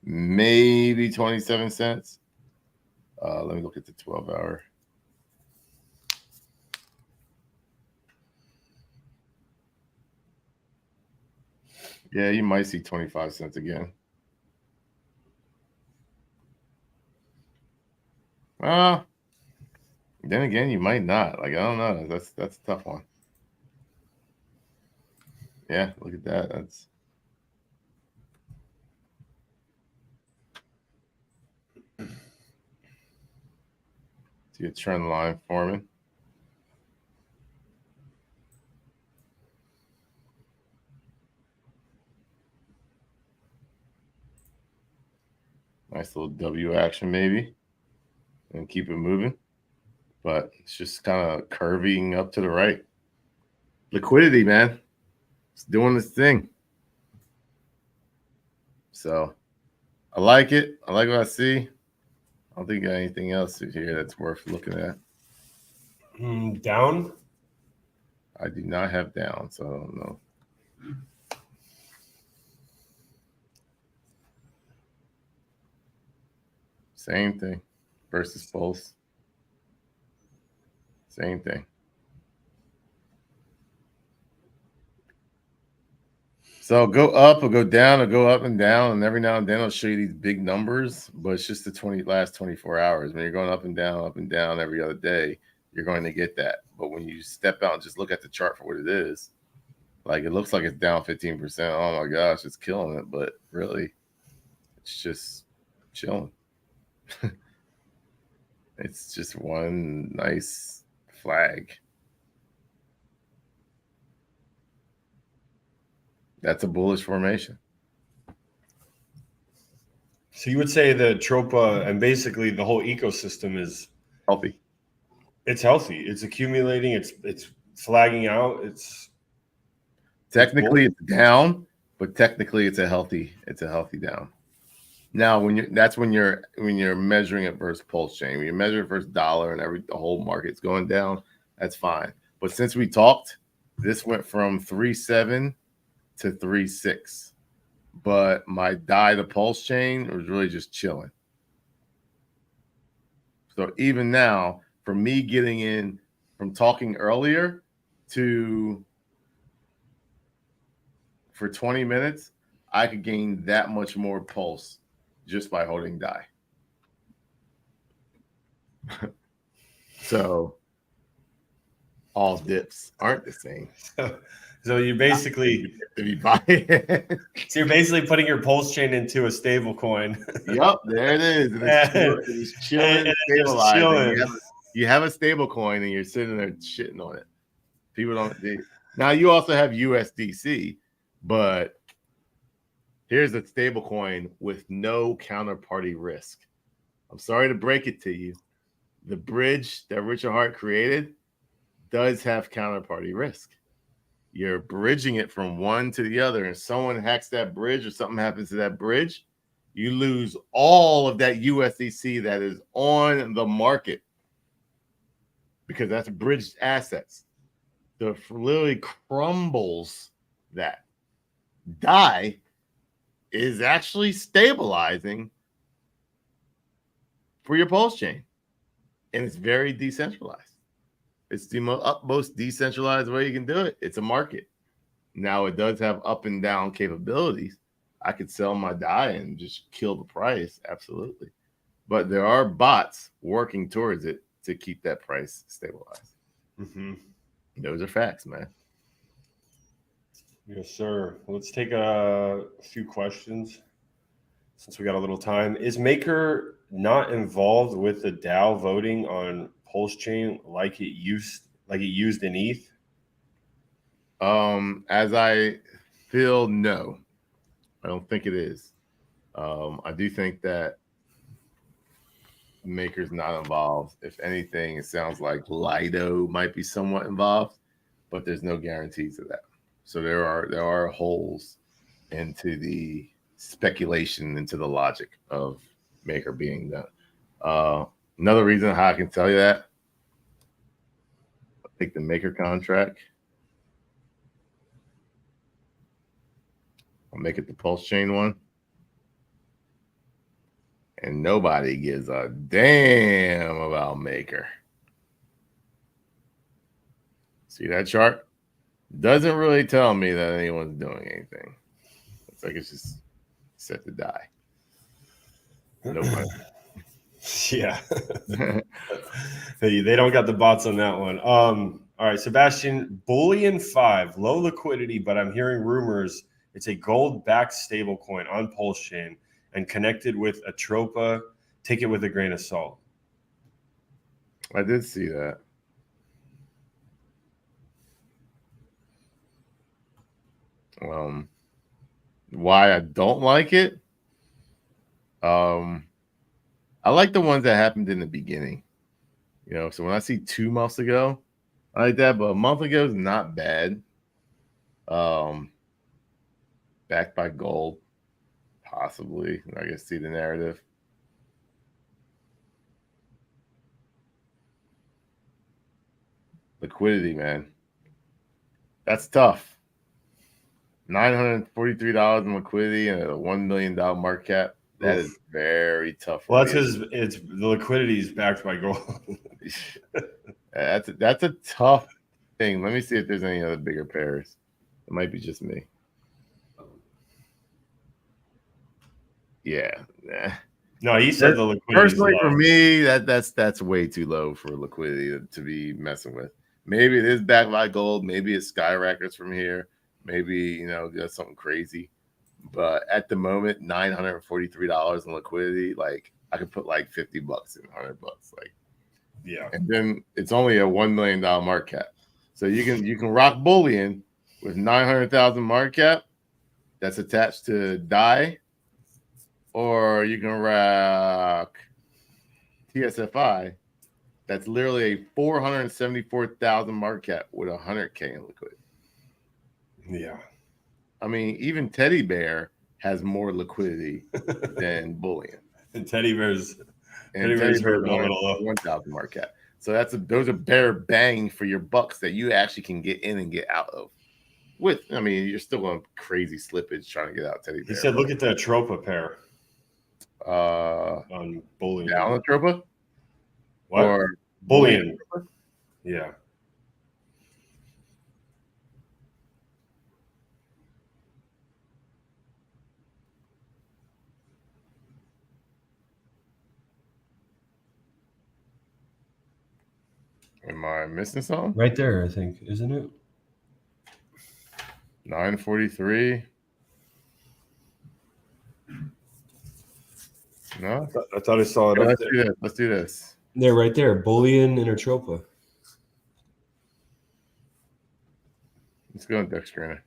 maybe 27 cents. Let me look at the 12-hour. Yeah, you might see 25 cents again. Then again, you might not. Like, I don't know. That's a tough one. Yeah, look at that. That's see a trend line forming. Nice little W action maybe. And keep it moving. But it's just kind of curving up to the right. Liquidity, man. It's doing this thing. So I like it. I like what I see. I don't think I got anything else here that's worth looking at. Down? I do not have down, so I don't know. Same thing versus Pulse. Same thing. So go up or go down or go up and down, and every now and then I'll show you these big numbers, but it's just the last 24 hours. When you're going up and down every other day, you're going to get that. But when you step out and just look at the chart for what it is, like it looks like it's down 15%. Oh my gosh, it's killing it. But really, it's just chilling. It's just one nice flag. That's a bullish formation. So you would say the ATROPA and basically the whole ecosystem is healthy. It's healthy. It's accumulating. It's flagging out. It's technically it's down, but technically it's a healthy down. Now when you're measuring it versus Pulsechain, when you measure it versus dollar and the whole market's going down, that's fine. But since we talked, this went from 3.7 to 3.6. but my DAI, the pulse chain, was really just chilling. So even now, for me getting in from talking earlier to for 20 minutes, I could gain that much more pulse just by holding DAI. So all dips aren't the same. So you basically you're basically putting your pulse chain into a stable coin. Yep, there it is. And it's chilling, and stabilizing. chilling. You have a stable coin and you're sitting there shitting on it. People don't. Now you also have USDC, but here's a stable coin with no counterparty risk. I'm sorry to break it to you. The bridge that Richard Hart created does have counterparty risk. You're bridging it from one to the other, and someone hacks that bridge or something happens to that bridge, you lose all of that USDC that is on the market because that's bridged assets. So it literally crumbles that. DAI is actually stabilizing for your pulse chain, and it's very decentralized. It's the most decentralized way you can do it. It's a market. Now it does have up and down capabilities. I could sell my DAI and just kill the price, absolutely. But there are bots working towards it to keep that price stabilized. Mm-hmm. Those are facts, man. Yes, sir. Let's take a few questions since we got a little time. Is Maker not involved with the DAO voting on Pulsechain like it used in ETH? As I feel, no, I don't think it is. I do think that Maker's not involved. If anything, it sounds like Lido might be somewhat involved, but there's no guarantees of that. So there are holes into the speculation, into the logic of Maker being done. Another reason how I can tell you that, I'll take the Maker contract. I'll make it the pulse chain one. And nobody gives a damn about Maker. See that chart? Doesn't really tell me that anyone's doing anything. It's like it's just set to die. Nobody. Yeah. They don't got the bots on that one. All right, Sebastian, Bullion 5, low liquidity, but I'm hearing rumors it's a gold-backed stablecoin on Pulsechain and connected with ATROPA. Take it with a grain of salt. I did see that. Why I don't like it? I like the ones that happened in the beginning. You know, so when I see 2 months ago, I like that, but a month ago is not bad. Backed by gold, possibly. I guess see the narrative. Liquidity, man. That's tough. $943 in liquidity and a $1 million market cap. That is very tough. Well, that's because the liquidity is backed by gold. That's a tough thing. Let me see if there's any other bigger pairs. It might be just me. Yeah. No, he said the liquidity. Personally, for me, that's way too low for liquidity to be messing with. Maybe it is backed by gold. Maybe it skyrockets from here. Maybe, you know, that's something crazy. But at the moment, $943 in liquidity, like I could put like $50 in, $100, like, yeah. And then it's only a $1 million market cap, so you can rock bullion with 900,000 market cap that's attached to DAI, or you can rock TSFI that's literally a 474,000 market cap with 100K in liquidity. Yeah. I mean, even Teddy Bear has more liquidity than bullion. And Teddy Bear's hurt 1,000 market cap. So those are bare bang for your bucks that you actually can get in and get out of. I mean, you're still going crazy slippage trying to get out Teddy Bear. He said, look at the ATROPA pair On bullion. down ATROPA? What? Or bullion. Yeah. Am I missing something? Right there, I think, isn't it? 943. No, I thought I saw it up there. Let's do this. They're right there. Bullion and ATROPA. Let's go on Dextrina.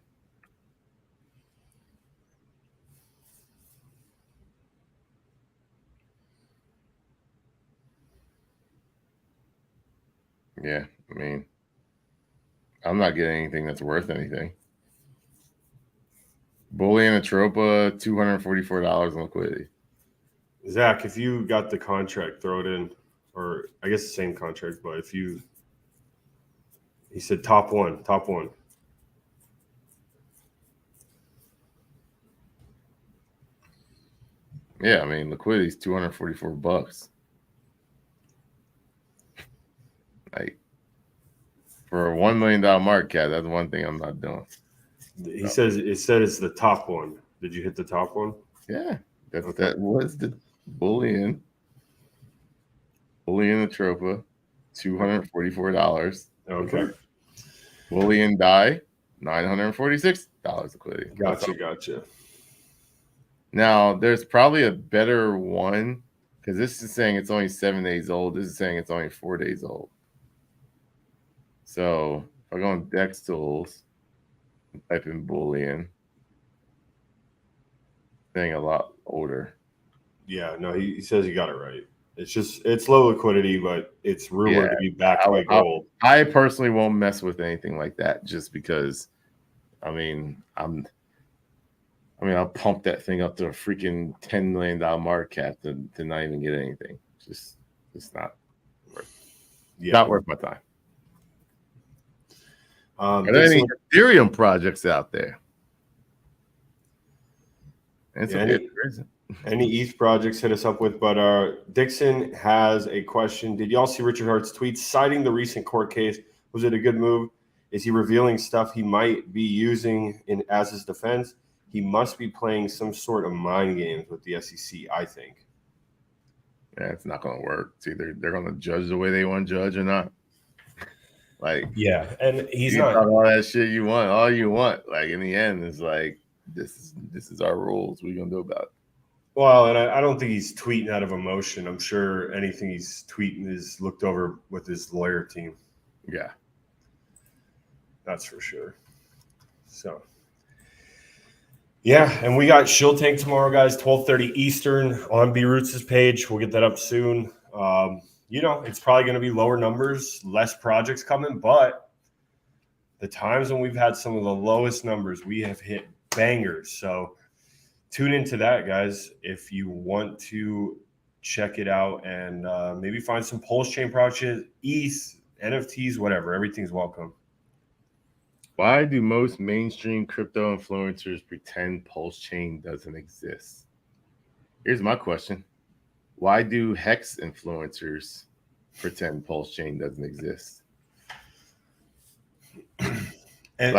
Yeah, I mean, I'm not getting anything that's worth anything. Bullion ATROPA, $244 in liquidity. Zach, if you got the contract, throw it in. Or I guess the same contract, but if you – he said top one. Yeah, I mean, liquidity is $244. Like, for a $1 million market cap, that's one thing I'm not doing. He says it said it's the top one. Did you hit the top one? Yeah, that was the bullion. Bullion ATROPA, $244. Okay. Bullion DAI, $946 liquidity. Gotcha. Now, there's probably a better one because this is saying it's only 7 days old. This is saying it's only 4 days old. So if I go on Dex Tools, type in Bullion, saying a lot older. Yeah, no, he says you got it right. It's low liquidity, but it's rumored to be backed by gold. I personally won't mess with anything like that just because, I mean, I'll pump that thing up to a freaking $10 million market cap to not even get anything. It's not worth my time. Are there any Ethereum projects out there? Any ETH projects, hit us up with. But Dixon has a question. Did y'all see Richard Hart's tweet citing the recent court case? Was it a good move? Is he revealing stuff he might be using as his defense? He must be playing some sort of mind games with the SEC, I think. Yeah, it's not going to work. It's either they're going to judge the way they want to judge or not. Like, yeah, and he's not all that shit you want. All you want, like in the end, is like this is our rules. What are you gonna do about it? Well, and I don't think he's tweeting out of emotion. I'm sure anything he's tweeting is looked over with his lawyer team. Yeah, that's for sure. So, yeah, and we got Shield Tank tomorrow, guys, 12:30 Eastern on B Roots' page. We'll get that up soon. It's probably going to be lower numbers, less projects coming, but the times when we've had some of the lowest numbers, we have hit bangers. So tune into that, guys, if you want to check it out and maybe find some Pulsechain projects, ETH, NFTs, whatever. Everything's welcome. Why do most mainstream crypto influencers pretend Pulsechain doesn't exist? Here's my question. Why do Hex influencers pretend Pulsechain doesn't exist? And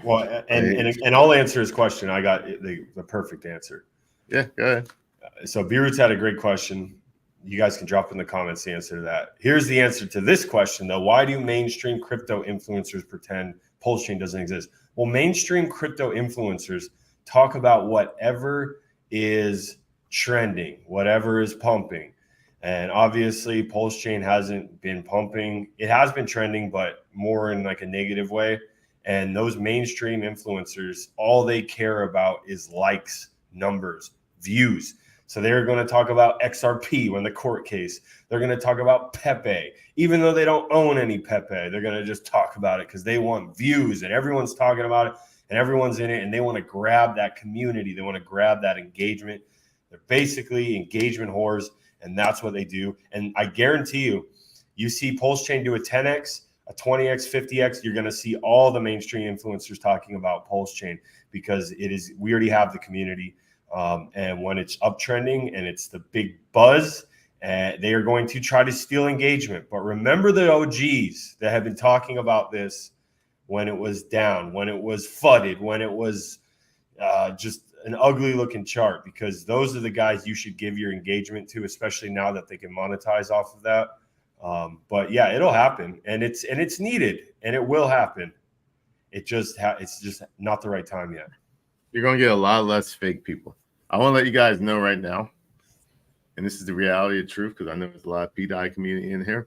I'll answer his question. I got the perfect answer. Yeah, go ahead. So B-Roots had a great question. You guys can drop in the comments the answer to that. Here's the answer to this question, though. Why do mainstream crypto influencers pretend Pulsechain doesn't exist? Well, mainstream crypto influencers talk about whatever is trending, whatever is pumping. And obviously, Pulsechain hasn't been pumping. It has been trending, but more in like a negative way. And those mainstream influencers, all they care about is likes, numbers, views. So they're going to talk about XRP when the court case. They're going to talk about Pepe. Even though they don't own any Pepe, they're going to just talk about it because they want views and everyone's talking about it and everyone's in it and they want to grab that community. They want to grab that engagement. They're basically engagement whores, and that's what they do. And I guarantee you, you see Pulsechain do a 10x, a 20x, 50x, you're going to see all the mainstream influencers talking about Pulsechain because we already have the community. And when it's uptrending and it's the big buzz, they are going to try to steal engagement. But remember the OGs that have been talking about this when it was down, when it was fudded, when it was just an ugly looking chart, because those are the guys you should give your engagement to, especially now that they can monetize off of that. But yeah, it'll happen, and it's needed, and it will happen. It's just not the right time yet. You're going to get a lot less fake people. I want to let you guys know right now, and this is the reality of truth, because I know there's a lot of pDAI community in here.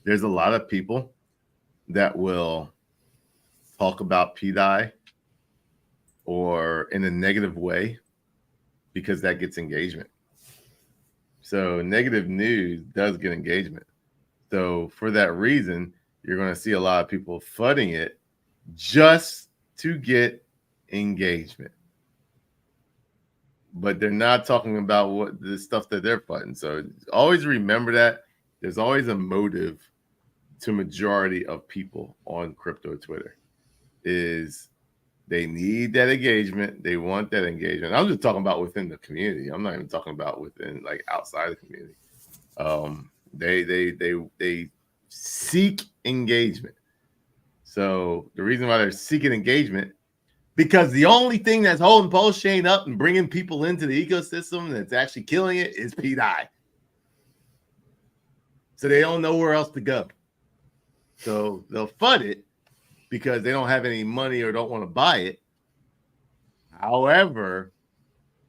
There's a lot of people that will talk about pDAI or in a negative way because that gets engagement. So negative news does get engagement. So for that reason, you're going to see a lot of people fudding it just to get engagement. But they're not talking about what the stuff that they're fudding. So always remember that there's always a motive to majority of people on crypto Twitter is they need that engagement. They want that engagement. I'm just talking about within the community. I'm not even talking about within like outside the community. They seek engagement. So the reason why they're seeking engagement, because the only thing that's holding Pulsechain up and bringing people into the ecosystem that's actually killing it is pDAI. So they don't know where else to go. So they'll FUD it because they don't have any money or don't want to buy it. However,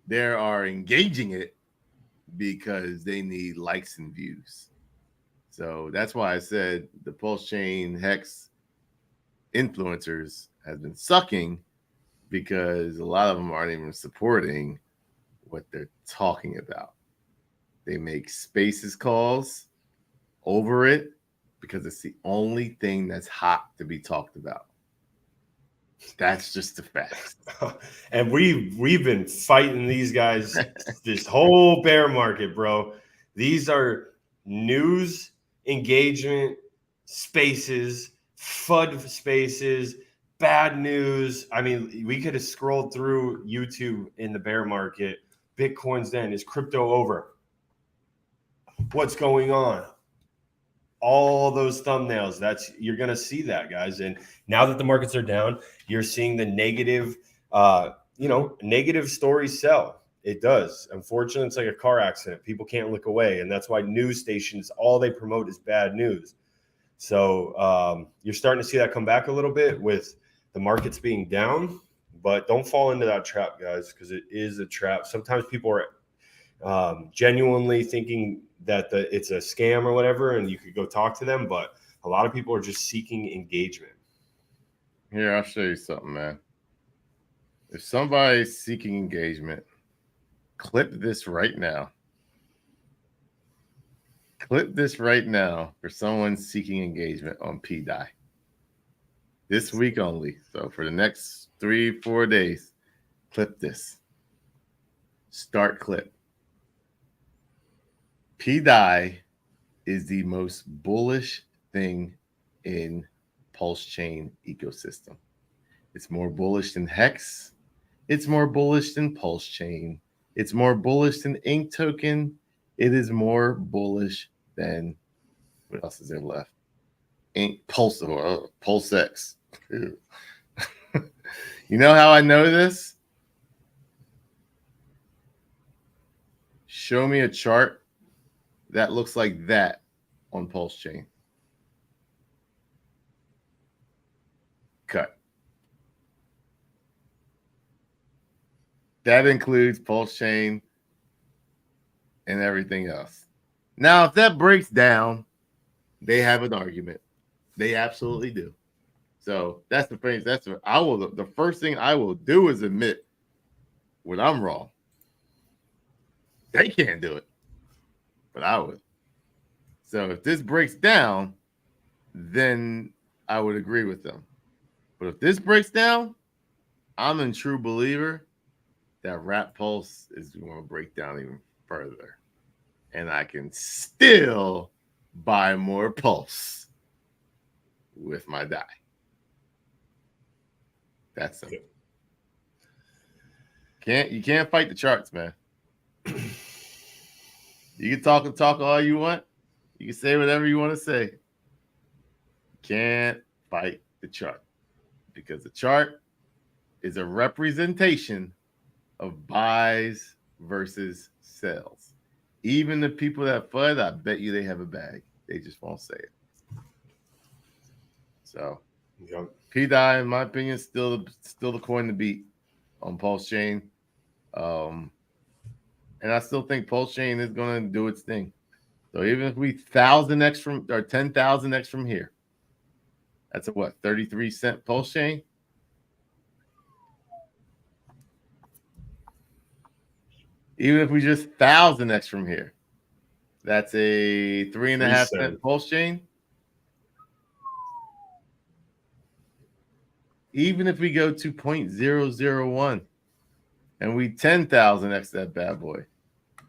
they are engaging it because they need likes and views. So that's why I said the Pulsechain Hex influencers has been sucking, because a lot of them aren't even supporting what they're talking about. They make spaces calls over it because it's the only thing that's hot to be talked about. That's just the facts. And we've been fighting these guys this whole bear market, bro. These are news engagement spaces, FUD spaces, bad news. I mean, we could have scrolled through YouTube in the bear market. Bitcoin's then, is crypto over? What's going on? All those thumbnails, you're going to see that, guys. And now that the markets are down, you're seeing the negative, negative stories sell. It does. Unfortunately, it's like a car accident. People can't look away. And that's why news stations, all they promote is bad news. So you're starting to see that come back a little bit with the markets being down. But don't fall into that trap, guys, because it is a trap. Sometimes people are genuinely thinking that it's a scam or whatever, and you could go talk to them, but a lot of people are just seeking engagement. Here, I'll show you something, man. If somebody's seeking engagement, clip this right now. Clip this right now for someone seeking engagement on pDAI. This week only. So for the next 3-4 days, clip this. Start clip. pDAI is the most bullish thing in Pulsechain ecosystem. It's more bullish than Hex. It's more bullish than Pulsechain. It's more bullish than Ink Token. It is more bullish than, what else is there left? Pulsex. You know how I know this? Show me a chart that looks like that on Pulsechain. Cut. That includes Pulsechain and everything else. Now, if that breaks down, they have an argument. They absolutely do. So that's the thing. The first thing I will do is admit when I'm wrong. They can't do it, but I would. So if this breaks down, then I would agree with them. But if this breaks down, I'm a true believer that Rat Pulse is going to break down even further. And I can still buy more Pulse with my DAI. That's simple. You can't fight the charts, man. You can talk all you want. You can say whatever you want to say. Can't fight the chart because the chart is a representation of buys versus sells. Even the people that FUD, I bet you they have a bag. They just won't say it. So, Yep. pDAI, in my opinion, is still the coin to beat on Pulsechain. And I still think Pulsechain is going to do its thing. So even if we 1,000x from or 10,000x from here, that's a what, 33-cent Pulsechain? Even if we just 1,000x from here, that's a 3.5-cent Pulsechain. Even if we go to 0.001 and we 10,000x that bad boy,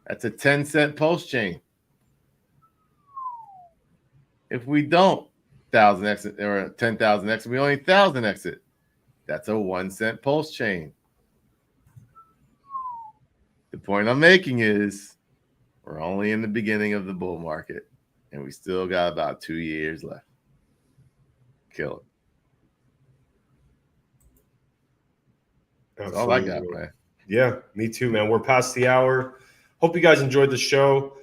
that's a 10-cent Pulsechain. If we don't 1,000x or 10,000x, we only 1,000x it, that's a 1-cent Pulsechain. The point I'm making is we're only in the beginning of the bull market, and we still got about 2 years left. Kill it. That's all I got, man. Yeah, me too, man. We're past the hour. Hope you guys enjoyed the show.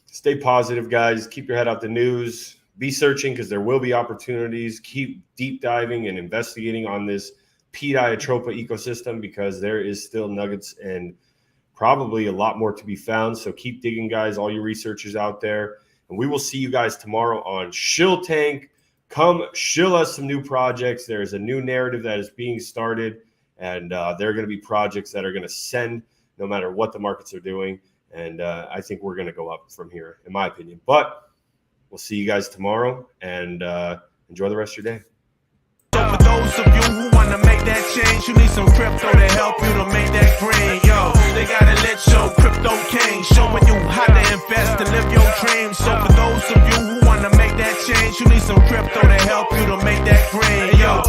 Stay positive, guys. Keep your head out the news. Be searching because there will be opportunities. Keep deep diving and investigating on this pDAI ATROPA ecosystem because there is still nuggets and probably a lot more to be found. So keep digging, guys, all you researchers out there. And we will see you guys tomorrow on Shill Tank. Come shill us some new projects. There's a new narrative that is being started. And there are going to be projects that are going to send no matter what the markets are doing. And I think we're going to go up from here, in my opinion. But we'll see you guys tomorrow and enjoy the rest of your day. So for those of you who want to make that change, you need some crypto to help you to make that green. Yo, they got to let your crypto king showing you how to invest to live your dreams. So for those of you who want to make that change, you need some crypto to help you to make that green. Yo.